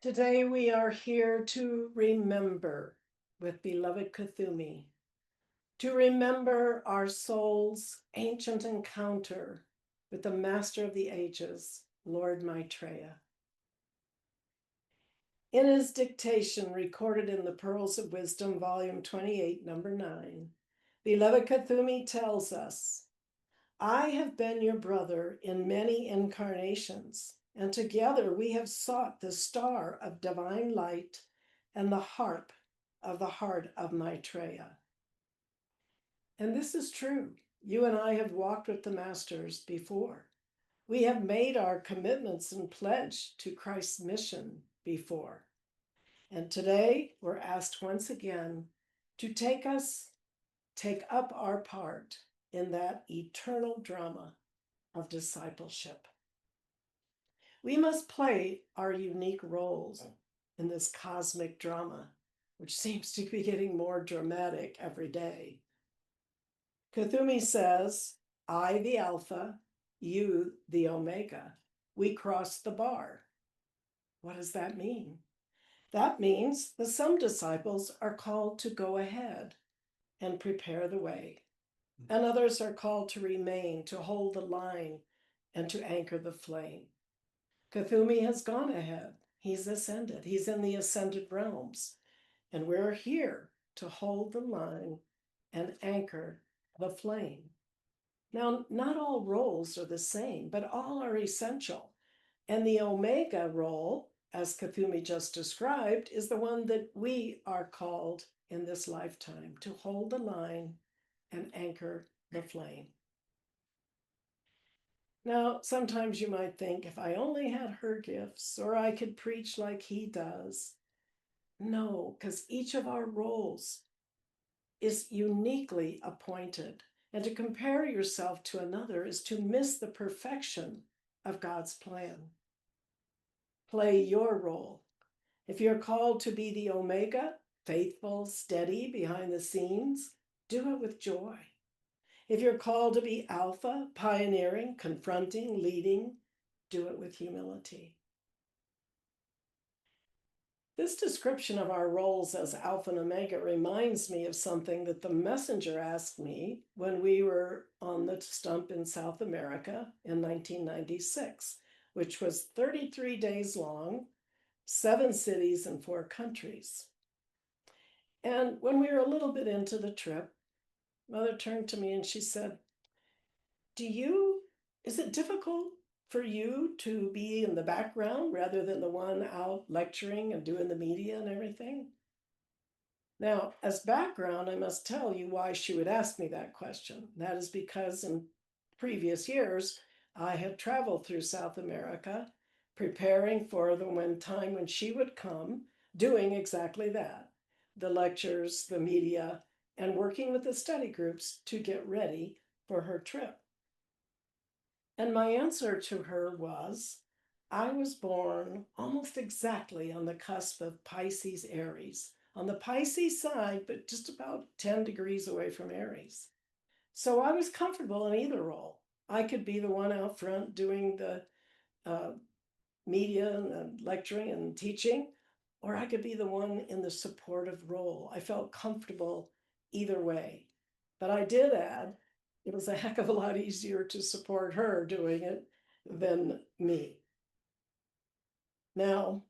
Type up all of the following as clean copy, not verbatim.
Today we are here to remember with beloved Kuthumi, to remember our soul's ancient encounter with the Master of the Ages, Lord Maitreya. In his dictation recorded in the Pearls of Wisdom, Volume 28, Number 9, beloved Kuthumi tells us, I have been your brother in many incarnations, and together we have sought the star of divine light and the harp of the heart of Maitreya. And this is true. You and I have walked with the masters before. We have made our commitments and pledge to Christ's mission before. And today we're asked once again to take up our part in that eternal drama of discipleship. We must play our unique roles in this cosmic drama, which seems to be getting more dramatic every day. Kuthumi says, I the Alpha, you the Omega. We crossed the bar. What does that mean? That means that some disciples are called to go ahead and prepare the way, and others are called to remain, to hold the line, and to anchor the flame. Kuthumi has gone ahead. He's ascended. He's in the ascended realms. And we're here to hold the line and anchor the flame. Now, not all roles are the same, but all are essential. And the Omega role, as Kuthumi just described, is the one that we are called in this lifetime to hold the line and anchor the flame. Now, sometimes you might think, if I only had her gifts, or I could preach like he does. No, because each of our roles is uniquely appointed. And to compare yourself to another is to miss the perfection of God's plan. Play your role. If you're called to be the Omega, faithful, steady behind the scenes, do it with joy. If you're called to be Alpha, pioneering, confronting, leading, do it with humility. This description of our roles as Alpha and Omega reminds me of something that the messenger asked me when we were on the stump in South America in 1996, which was 33 days long, 7 cities and 4 countries. And when we were a little bit into the trip, Mother turned to me and she said, is it difficult for you to be in the background rather than the one out lecturing and doing the media and everything? Now, as background, I must tell you why she would ask me that question. That is because in previous years, I had traveled through South America, preparing for the time when she would come, doing exactly that, the lectures, the media, and working with the study groups to get ready for her trip. And my answer to her was, I was born almost exactly on the cusp of Pisces Aries, on the Pisces side, but just about 10 degrees away from Aries. So I was comfortable in either role. I could be the one out front doing the media and lecturing and teaching, or I could be the one in the supportive role. I felt comfortable either way. But I did add, it was a heck of a lot easier to support her doing it than me. Now,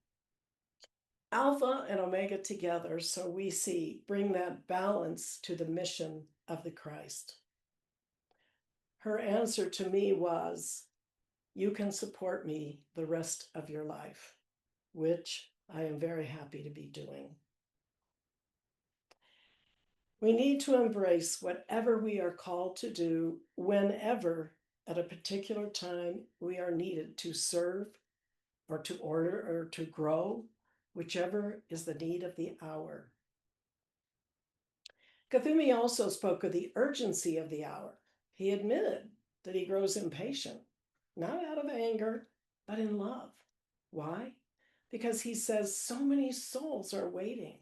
Alpha and Omega together, so we see, bring that balance to the mission of the Christ. Her answer to me was, you can support me the rest of your life, which I am very happy to be doing. We need to embrace whatever we are called to do whenever at a particular time we are needed to serve or to order or to grow, whichever is the need of the hour. Kuthumi also spoke of the urgency of the hour. He admitted that he grows impatient, not out of anger, but in love. Why? Because he says so many souls are waiting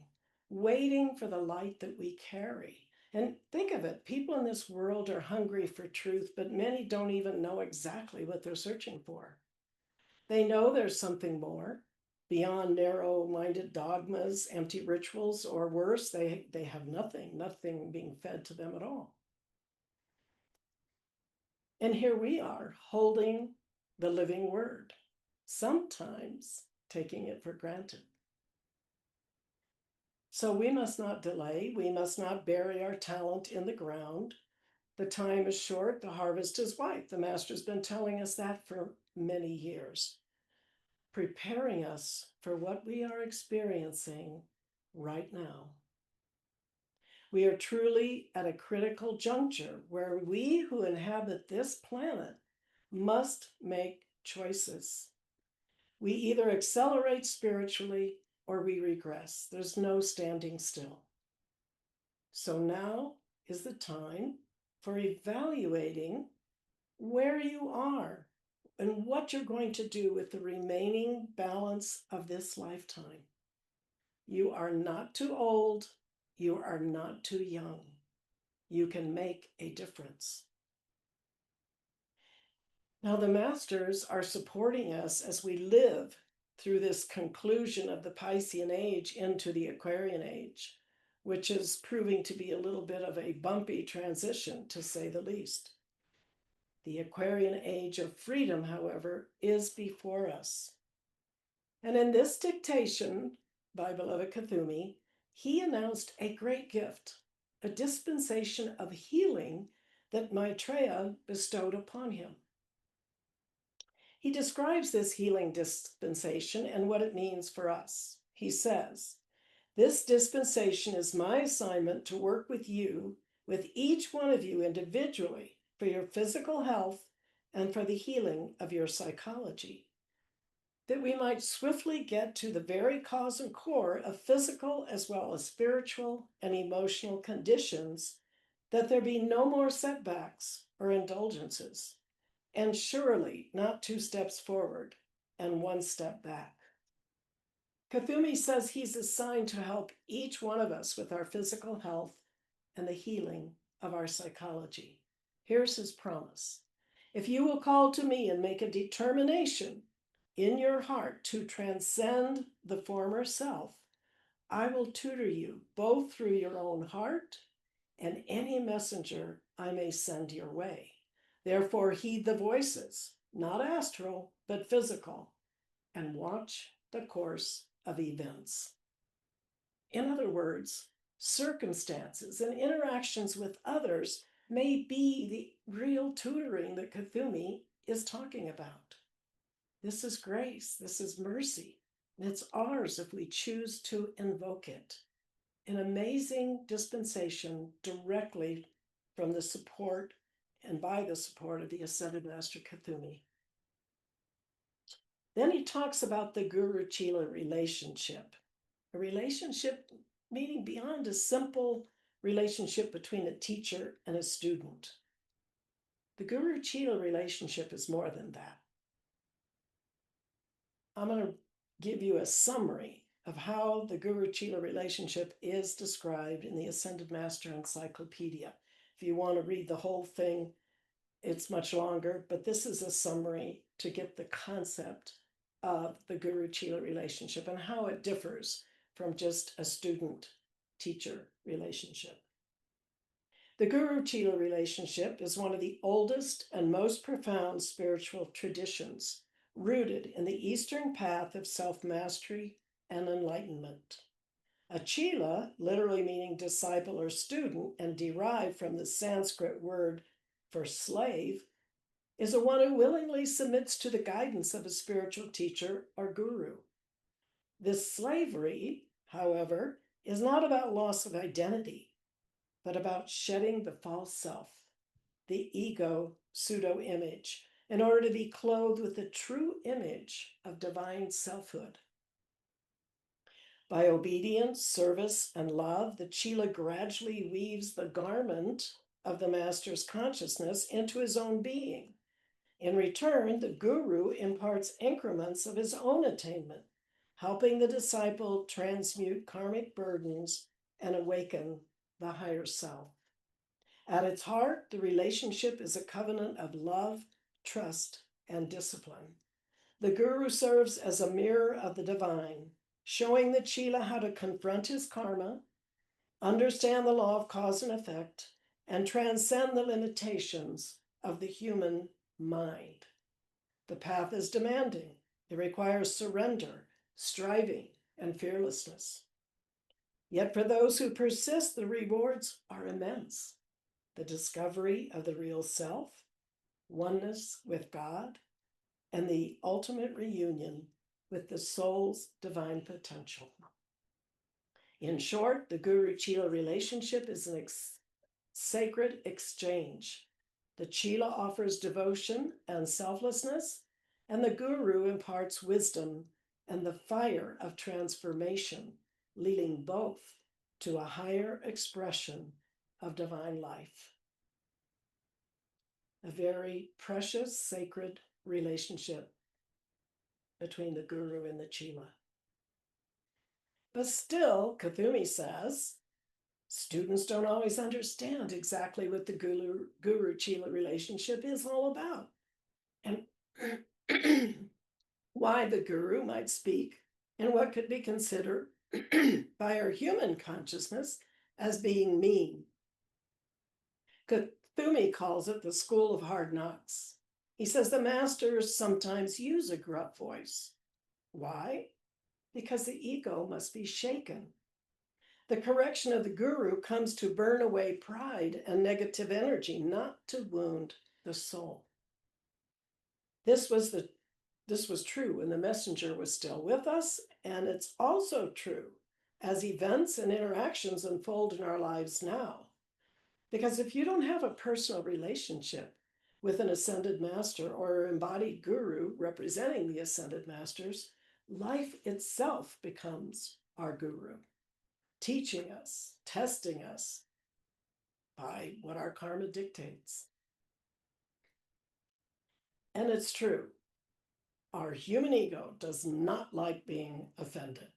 for the light that we carry. And think of it, people in this world are hungry for truth, but many don't even know exactly what they're searching for. They know there's something more beyond narrow-minded dogmas, empty rituals, or worse, they have nothing being fed to them at all. And here we are holding the living word, sometimes taking it for granted. So we must not delay. We must not bury our talent in the ground. The time is short, the harvest is white. The Master's been telling us that for many years, preparing us for what we are experiencing right now. We are truly at a critical juncture where we who inhabit this planet must make choices. We either accelerate spiritually or we regress. There's no standing still. So now is the time for evaluating where you are and what you're going to do with the remaining balance of this lifetime. You are not too old. You are not too young. You can make a difference. Now, the Masters are supporting us as we live through this conclusion of the Piscean age into the Aquarian age, which is proving to be a little bit of a bumpy transition, to say the least. The Aquarian age of freedom, however, is before us. And in this dictation by beloved Kuthumi, he announced a great gift, a dispensation of healing that Maitreya bestowed upon him. He describes this healing dispensation and what it means for us. He says, "This dispensation is my assignment to work with you, with each one of you individually, for your physical health and for the healing of your psychology, that we might swiftly get to the very cause and core of physical as well as spiritual and emotional conditions, that there be no more setbacks or indulgences, and surely not 2 steps forward and 1 step back." Kuthumi says he's assigned to help each one of us with our physical health and the healing of our psychology. Here's his promise. "If you will call to me and make a determination in your heart to transcend the former self, I will tutor you both through your own heart and any messenger I may send your way. Therefore, heed the voices, not astral, but physical, and watch the course of events." In other words, circumstances and interactions with others may be the real tutoring that Kuthumi is talking about. This is grace, this is mercy, and it's ours if we choose to invoke it. An amazing dispensation directly from the support and by the support of the Ascended Master Kuthumi. Then he talks about the Guru-Chela relationship, a relationship meaning beyond a simple relationship between a teacher and a student. The Guru-Chela relationship is more than that. I'm going to give you a summary of how the Guru-Chela relationship is described in the Ascended Master Encyclopedia. If you want to read the whole thing, it's much longer, but this is a summary to get the concept of the Guru-Chela relationship and how it differs from just a student-teacher relationship. The Guru-Chela relationship is one of the oldest and most profound spiritual traditions, rooted in the Eastern path of self-mastery and enlightenment. A Chela, literally meaning disciple or student, and derived from the Sanskrit word for slave, is a one who willingly submits to the guidance of a spiritual teacher or guru. This slavery, however, is not about loss of identity, but about shedding the false self, the ego pseudo-image, in order to be clothed with the true image of divine selfhood. By obedience, service, and love, the Chela gradually weaves the garment of the Master's consciousness into his own being. In return, the Guru imparts increments of his own attainment, helping the disciple transmute karmic burdens and awaken the higher self. At its heart, the relationship is a covenant of love, trust, and discipline. The guru serves as a mirror of the divine, showing the Chela how to confront his karma, understand the law of cause and effect, and transcend the limitations of the human mind. The path is demanding. It requires surrender, striving, and fearlessness. Yet for those who persist, the rewards are immense. The discovery of the real self, oneness with God, and the ultimate reunion with the soul's divine potential. In short, the Guru-Chela relationship is an sacred exchange. The Chela offers devotion and selflessness, and the Guru imparts wisdom and the fire of transformation, leading both to a higher expression of divine life. A very precious, sacred relationship between the Guru and the Chela. But still, Kuthumi says, students don't always understand exactly what the Guru-Chela relationship is all about, and why the Guru might speak in what could be considered by our human consciousness as being mean. Kuthumi calls it the school of hard knocks. He says the masters sometimes use a gruff voice. Why? Because the ego must be shaken. The correction of the Guru comes to burn away pride and negative energy, not to wound the soul. This was true when the messenger was still with us, and it's also true as events and interactions unfold in our lives now. Because if you don't have a personal relationship with an ascended master or embodied guru representing the ascended masters, life itself becomes our guru, teaching us, testing us by what our karma dictates. And it's true, our human ego does not like being offended.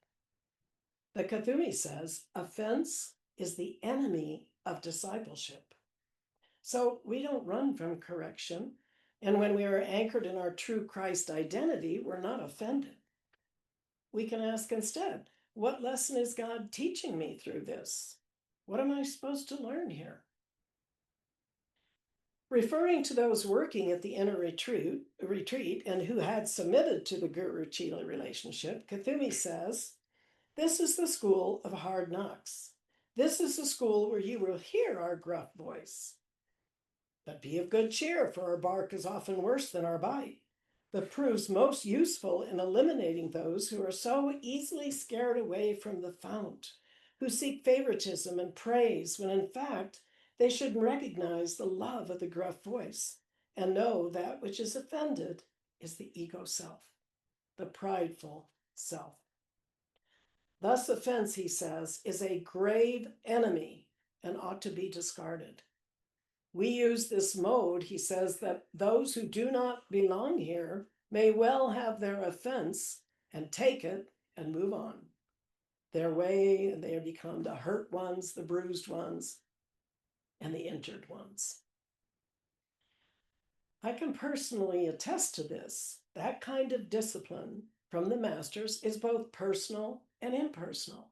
But Kuthumi says offense is the enemy of discipleship. So we don't run from correction. And when we are anchored in our true Christ identity, we're not offended. We can ask instead, what lesson is God teaching me through this? What am I supposed to learn here? Referring to those working at the inner retreat and who had submitted to the Guru-Chela relationship, Kuthumi says, this is the school of hard knocks. This is the school where you will hear our gruff voice. But be of good cheer, for our bark is often worse than our bite, but proves most useful in eliminating those who are so easily scared away from the fount, who seek favoritism and praise, when in fact they should recognize the love of the gruff voice and know that which is offended is the ego self, the prideful self. Thus, offense, he says, is a grave enemy and ought to be discarded. We use this mode, he says, that those who do not belong here may well have their offense and take it and move on their way, and they become the hurt ones, the bruised ones, and the injured ones. I can personally attest to this. That kind of discipline from the masters is both personal and impersonal.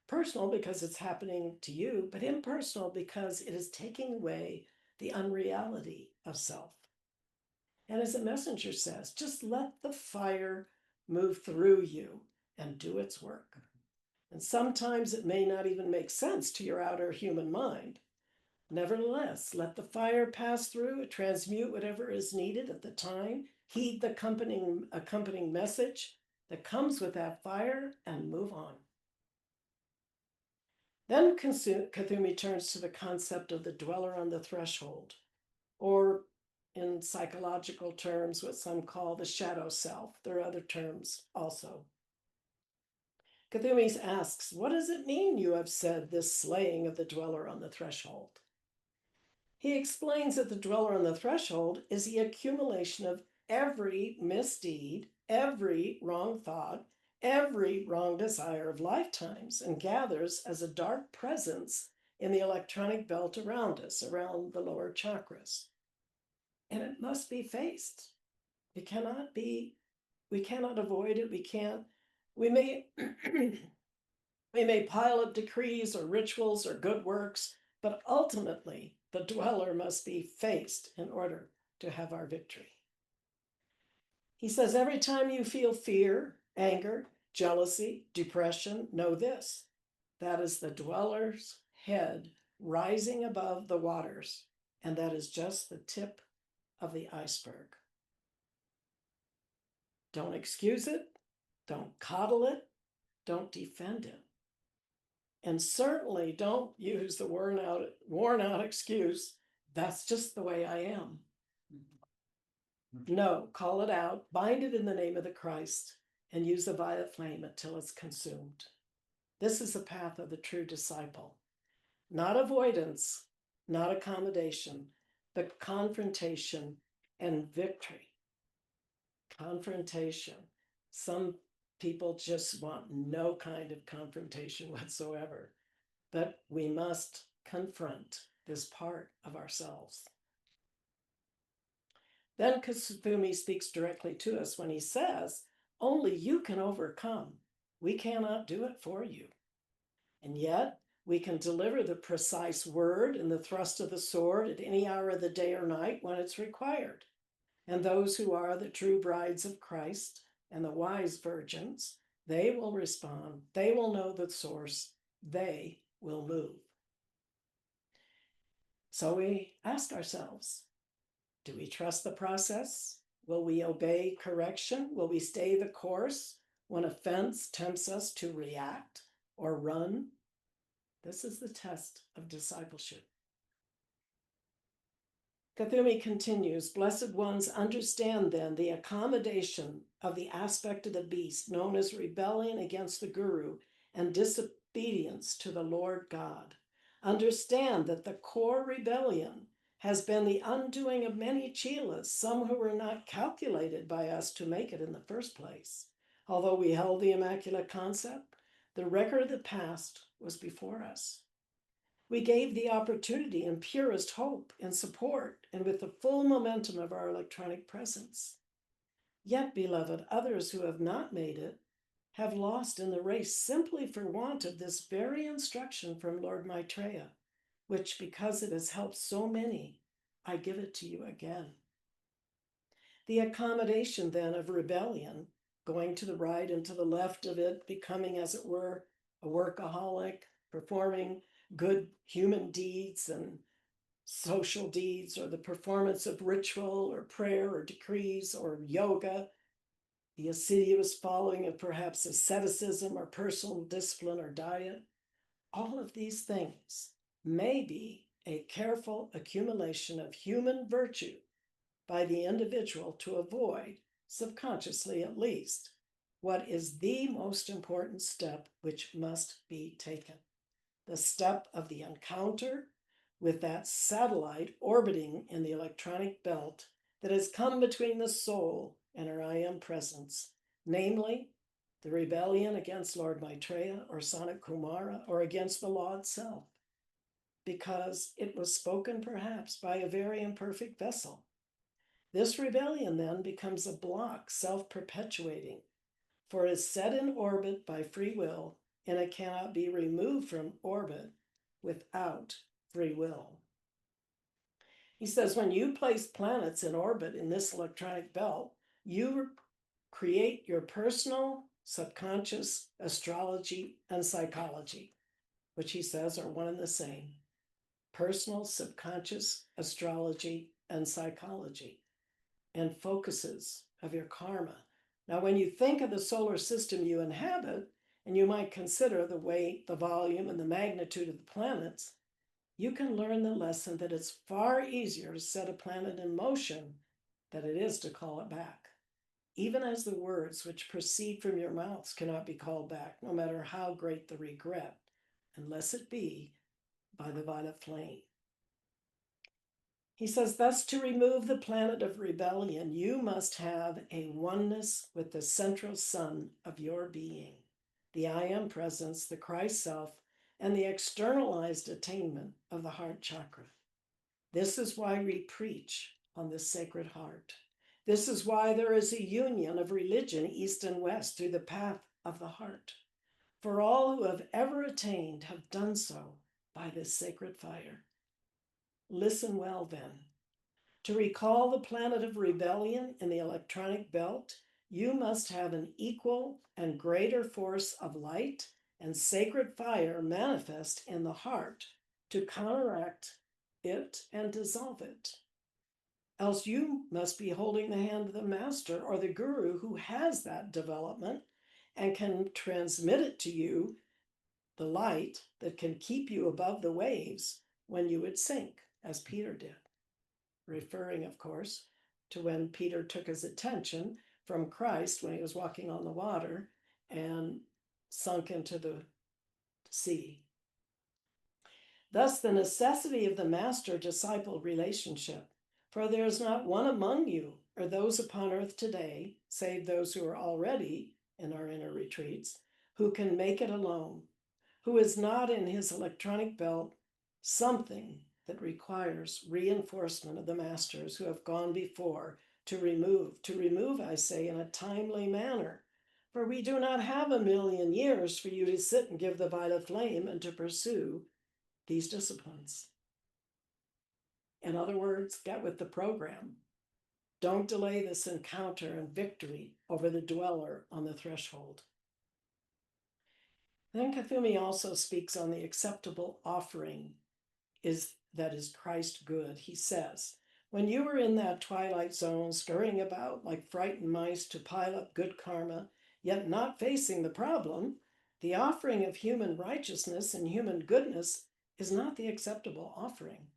Personal because it's happening to you, but impersonal because it is taking away the unreality of self. And as the messenger says, just let the fire move through you and do its work. And sometimes it may not even make sense to your outer human mind. Nevertheless, let the fire pass through, transmute whatever is needed at the time, heed the accompanying message that comes with that fire, and move on. Then Kuthumi turns to the concept of the dweller on the threshold, or in psychological terms, what some call the shadow self. There are other terms also. Kuthumi asks, what does it mean you have said this slaying of the dweller on the threshold? He explains that the dweller on the threshold is the accumulation of every misdeed, every wrong thought, every wrong desire of lifetimes, and gathers as a dark presence in the electronic belt around us, around the lower chakras. And it must be faced. It cannot be We cannot avoid it. We may, we may pile up decrees or rituals or good works, but ultimately the dweller must be faced in order to have our victory. He says, every time you feel fear, anger, jealousy, depression, know this: that is the dweller's head rising above the waters, and that is just the tip of the iceberg. Don't excuse it, don't coddle it, don't defend it. And certainly don't use the worn out excuse, that's just the way I am. No, call it out, bind it in the name of the Christ, and use the violet flame until it's consumed. This is the path of the true disciple. Not avoidance, not accommodation, but confrontation and victory. Confrontation. Some people just want no kind of confrontation whatsoever, but we must confront this part of ourselves. Then Kasumi speaks directly to us when he says, only you can overcome. We cannot do it for you. And yet, we can deliver the precise word and the thrust of the sword at any hour of the day or night when it's required. And those who are the true brides of Christ and the wise virgins, they will respond. They will know the source. They will move. So we ask ourselves, do we trust the process? Will we obey correction? Will we stay the course when offense tempts us to react or run? This is the test of discipleship. Kathumi continues, blessed ones, understand then the accommodation of the aspect of the beast known as rebellion against the Guru and disobedience to the Lord God. Understand that the core rebellion has been the undoing of many chelas, some who were not calculated by us to make it in the first place. Although we held the Immaculate Concept, the record of the past was before us. We gave the opportunity in purest hope and support and with the full momentum of our electronic presence. Yet, beloved, others who have not made it have lost in the race simply for want of this very instruction from Lord Maitreya, which, because it has helped so many, I give it to you again. The accommodation then of rebellion, going to the right and to the left of it, becoming, as it were, a workaholic, performing good human deeds and social deeds, or the performance of ritual or prayer or decrees or yoga, the assiduous following of perhaps asceticism or personal discipline or diet. All of these things may be a careful accumulation of human virtue by the individual to avoid, subconsciously at least, what is the most important step which must be taken. The step of the encounter with that satellite orbiting in the electronic belt that has come between the soul and her I Am presence, namely the rebellion against Lord Maitreya or Sanat Kumara or against the law itself, because it was spoken perhaps by a very imperfect vessel. This rebellion then becomes a block, self-perpetuating, for it is set in orbit by free will, and it cannot be removed from orbit without free will. He says, when you place planets in orbit in this electronic belt, you create your personal subconscious astrology and psychology, which he says are one and the same. Personal subconscious astrology and psychology, and focuses of your karma. Now, when you think of the solar system you inhabit, and you might consider the weight, the volume, and the magnitude of the planets, you can learn the lesson that it's far easier to set a planet in motion than it is to call it back. Even as the words which proceed from your mouths cannot be called back, no matter how great the regret, unless it be by the violet flame. He says, thus, to remove the planet of rebellion, you must have a oneness with the central sun of your being, the I Am presence, the Christ self, and the externalized attainment of the heart chakra. This is why we preach on the Sacred Heart. This is why there is a union of religion east and west through the path of the heart. For all who have ever attained have done so by this sacred fire. Listen well then. To recall the planet of rebellion in the electronic belt, you must have an equal and greater force of light and sacred fire manifest in the heart to counteract it and dissolve it. Else you must be holding the hand of the master or the guru who has that development and can transmit it to you, the light that can keep you above the waves when you would sink, as Peter did. Referring, of course, to when Peter took his attention from Christ when he was walking on the water and sunk into the sea. Thus, the necessity of the master-disciple relationship, for there is not one among you or those upon earth today, save those who are already in our inner retreats, who can make it alone, who is not in his electronic belt something that requires reinforcement of the masters who have gone before to remove, I say, in a timely manner. For we do not have 1,000,000 years for you to sit and give the violet flame and to pursue these disciplines. In other words, get with the program. Don't delay this encounter and victory over the dweller on the threshold. Then Kuthumi also speaks on the acceptable offering that is Christ good. He says, when you were in that twilight zone, scurrying about like frightened mice to pile up good karma, yet not facing the problem, the offering of human righteousness and human goodness is not the acceptable offering.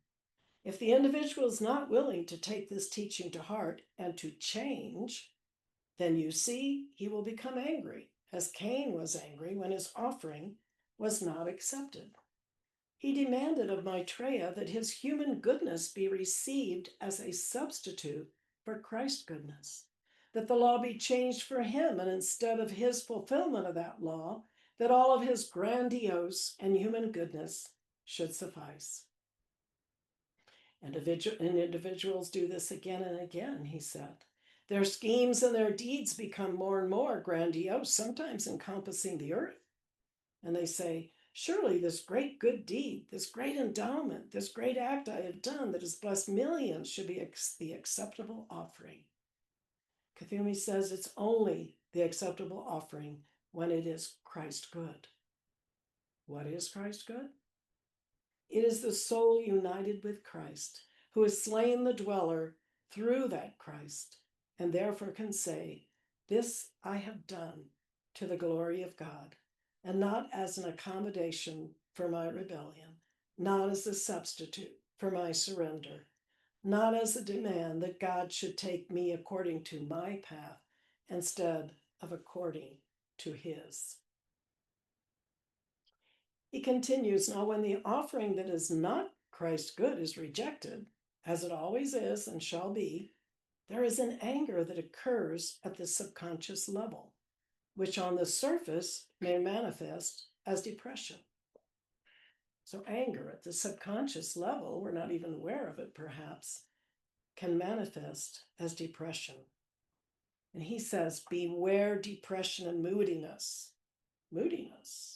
If the individual is not willing to take this teaching to heart and to change, then you see he will become angry, as Cain was angry when his offering was not accepted. He demanded of Maitreya that his human goodness be received as a substitute for Christ's goodness, that the law be changed for him, and instead of his fulfillment of that law, that all of his grandiose and human goodness should suffice. And individuals do this again and again, he said. Their schemes and their deeds become more and more grandiose, sometimes encompassing the earth. And they say, surely this great good deed, this great endowment, this great act I have done that has blessed millions should be the acceptable offering. Kuthumi says it's only the acceptable offering when it is Christ good. What is Christ good? It is the soul united with Christ, who has slain the dweller through that Christ, and therefore can say, this I have done to the glory of God, and not as an accommodation for my rebellion, not as a substitute for my surrender, not as a demand that God should take me according to my path instead of according to his. He continues, now when the offering that is not Christ good is rejected, as it always is and shall be, there is an anger that occurs at the subconscious level, which on the surface may manifest as depression. So anger at the subconscious level, we're not even aware of it perhaps, can manifest as depression. And he says, beware depression and moodiness. Moodiness.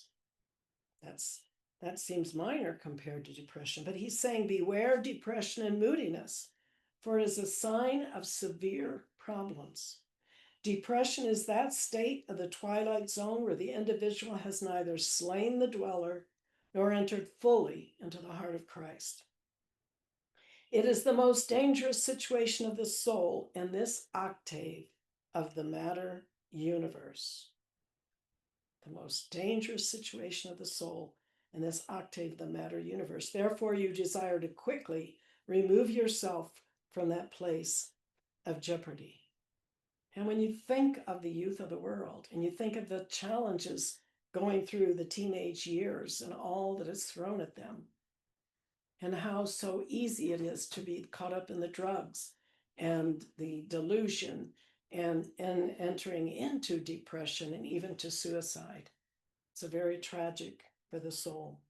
That seems minor compared to depression, but he's saying beware depression and moodiness, for it is a sign of severe problems. Depression is that state of the twilight zone where the individual has neither slain the dweller nor entered fully into the heart of Christ. It is the most dangerous situation of the soul in this octave of the matter universe. The most dangerous situation of the soul in this octave of the matter universe. Therefore, you desire to quickly remove yourself from that place of jeopardy. And when you think of the youth of the world and you think of the challenges going through the teenage years and all that is thrown at them, and how so easy it is to be caught up in the drugs and the delusion and entering into depression and even to suicide. It's very tragic for the soul.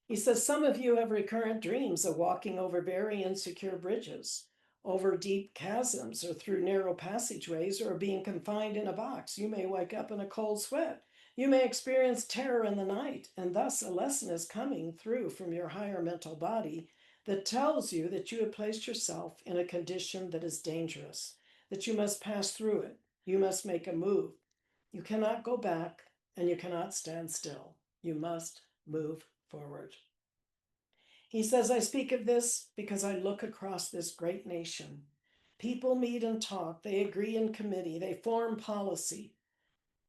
He says, some of you have recurrent dreams of walking over very insecure bridges, over deep chasms or through narrow passageways or being confined in a box. You may wake up in a cold sweat. You may experience terror in the night, and thus a lesson is coming through from your higher mental body that tells you that you have placed yourself in a condition that is dangerous, that you must pass through it. You must make a move. You cannot go back and you cannot stand still. You must move forward. He says, I speak of this because I look across this great nation. People meet and talk, they agree in committee, they form policy.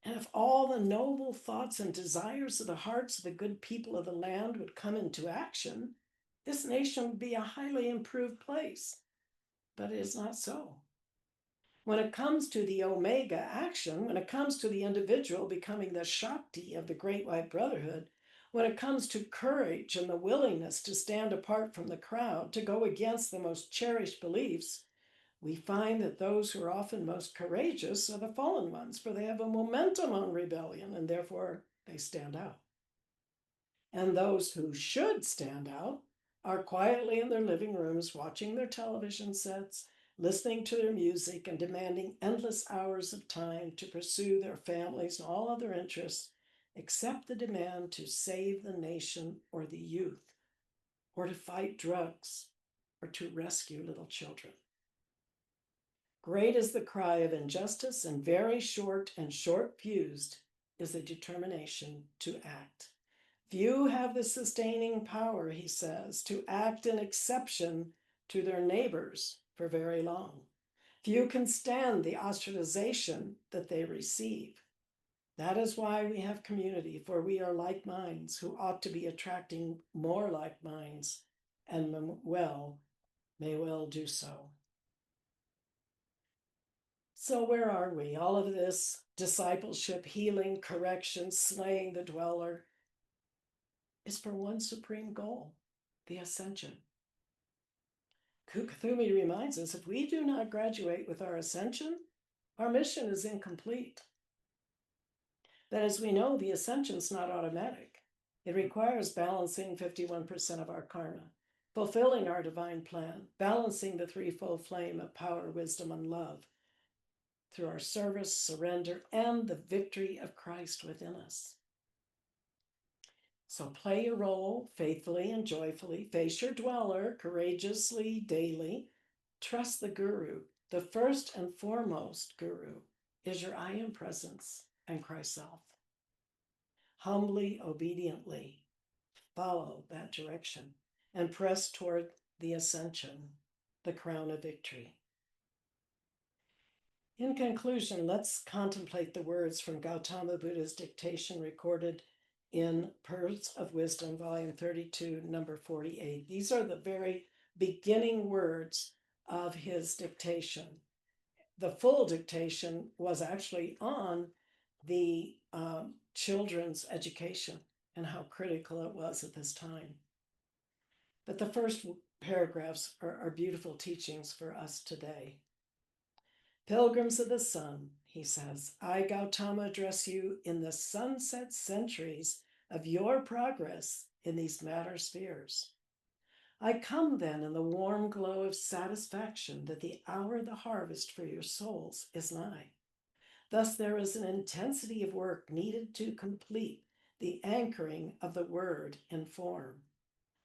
And if all the noble thoughts and desires of the hearts of the good people of the land would come into action, this nation would be a highly improved place. But it is not so. When it comes to the Omega action, when it comes to the individual becoming the Shakti of the Great White Brotherhood, when it comes to courage and the willingness to stand apart from the crowd, to go against the most cherished beliefs, we find that those who are often most courageous are the fallen ones, for they have a momentum on rebellion and therefore they stand out. And those who should stand out are quietly in their living rooms watching their television sets, listening to their music, and demanding endless hours of time to pursue their families and all other interests, except the demand to save the nation or the youth, or to fight drugs, or to rescue little children. Great is the cry of injustice, and very short and short-fused is the determination to act. Few have the sustaining power, he says, to act in exception to their neighbors for very long. Few can stand the ostracization that they receive. That is why we have community, for we are like minds who ought to be attracting more like minds, and may well do so. So where are we? All of this discipleship, healing, correction, slaying the dweller is for one supreme goal, the ascension. Kuthumi reminds us, if we do not graduate with our ascension, our mission is incomplete. That as we know, the ascension is not automatic. It requires balancing 51% of our karma, fulfilling our divine plan, balancing the threefold flame of power, wisdom, and love through our service, surrender, and the victory of Christ within us. So play your role faithfully and joyfully. Face your dweller courageously daily. Trust the Guru. The first and foremost Guru is your I am presence and Christ self. Humbly, obediently follow that direction and press toward the ascension, the crown of victory. In conclusion, let's contemplate the words from Gautama Buddha's dictation recorded in Pearls of Wisdom, volume 32, number 48. These are the very beginning words of his dictation. The full dictation was actually on the children's education and how critical it was at this time. But the first paragraphs are beautiful teachings for us today. Pilgrims of the sun, he says, I, Gautama, address you in the sunset centuries of your progress in these matter spheres. I come then in the warm glow of satisfaction that the hour of the harvest for your souls is nigh. Thus there is an intensity of work needed to complete the anchoring of the word in form,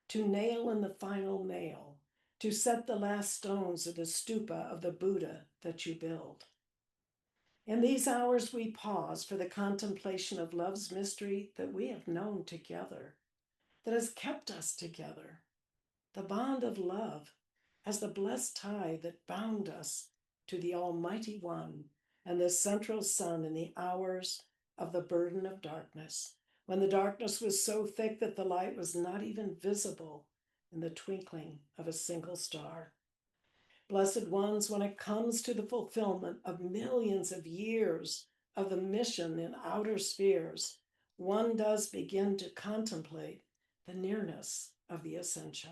to nail in the final nail, to set the last stones of the stupa of the Buddha that you build. In these hours we pause for the contemplation of love's mystery that we have known together, that has kept us together, the bond of love as the blessed tie that bound us to the Almighty One and the central sun in the hours of the burden of darkness, when the darkness was so thick that the light was not even visible in the twinkling of a single star. Blessed ones, when it comes to the fulfillment of millions of years of the mission in outer spheres, one does begin to contemplate the nearness of the ascension.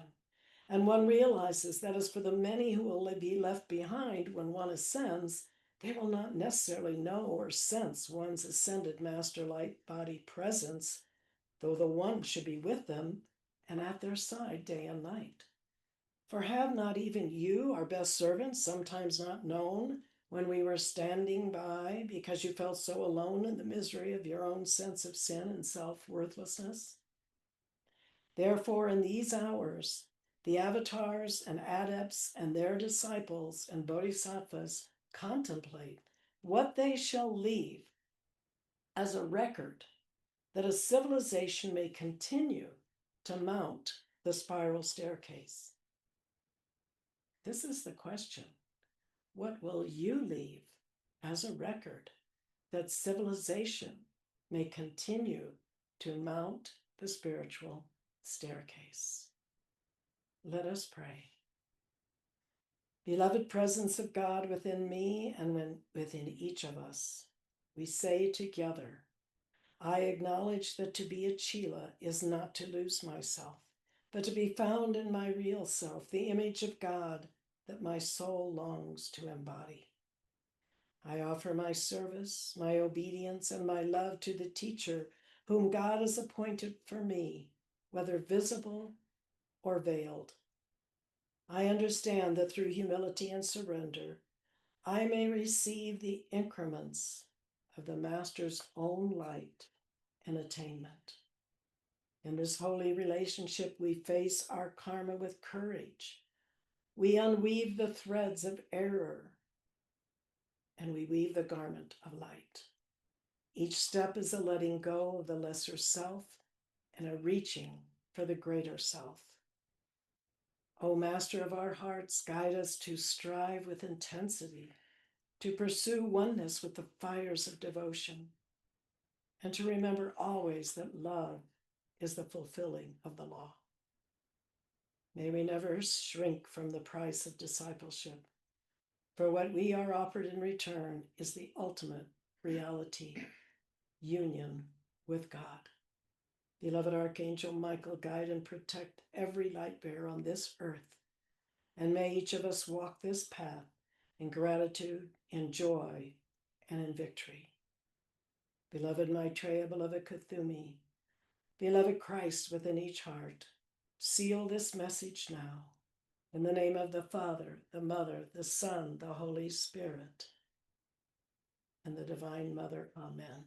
And one realizes that as for the many who will be left behind when one ascends, they will not necessarily know or sense one's ascended master light body presence, though the one should be with them and at their side day and night. For have not even you, our best servants, sometimes not known when we were standing by because you felt so alone in the misery of your own sense of sin and self-worthlessness? Therefore, in these hours, the avatars and adepts and their disciples and bodhisattvas contemplate what they shall leave as a record that a civilization may continue to mount the spiral staircase. This is the question. What will you leave as a record that civilization may continue to mount the spiritual staircase? Let us pray. Beloved presence of God within me and within each of us, we say together, I acknowledge that to be a Chela is not to lose myself, but to be found in my real self, the image of God that my soul longs to embody. I offer my service, my obedience, and my love to the teacher whom God has appointed for me, whether visible or veiled. I understand that through humility and surrender, I may receive the increments of the Master's own light and attainment. In this holy relationship, we face our karma with courage. We unweave the threads of error and we weave the garment of light. Each step is a letting go of the lesser self and a reaching for the greater self. O Master of our hearts, guide us to strive with intensity, to pursue oneness with the fires of devotion, and to remember always that love is the fulfilling of the law. May we never shrink from the price of discipleship, for what we are offered in return is the ultimate reality, union with God. Beloved Archangel Michael, guide and protect every light bearer on this earth, and may each of us walk this path in gratitude, in joy, and in victory. Beloved Maitreya, beloved Kuthumi, beloved Christ within each heart, seal this message now. In the name of the Father, the Mother, the Son, the Holy Spirit, and the Divine Mother. Amen.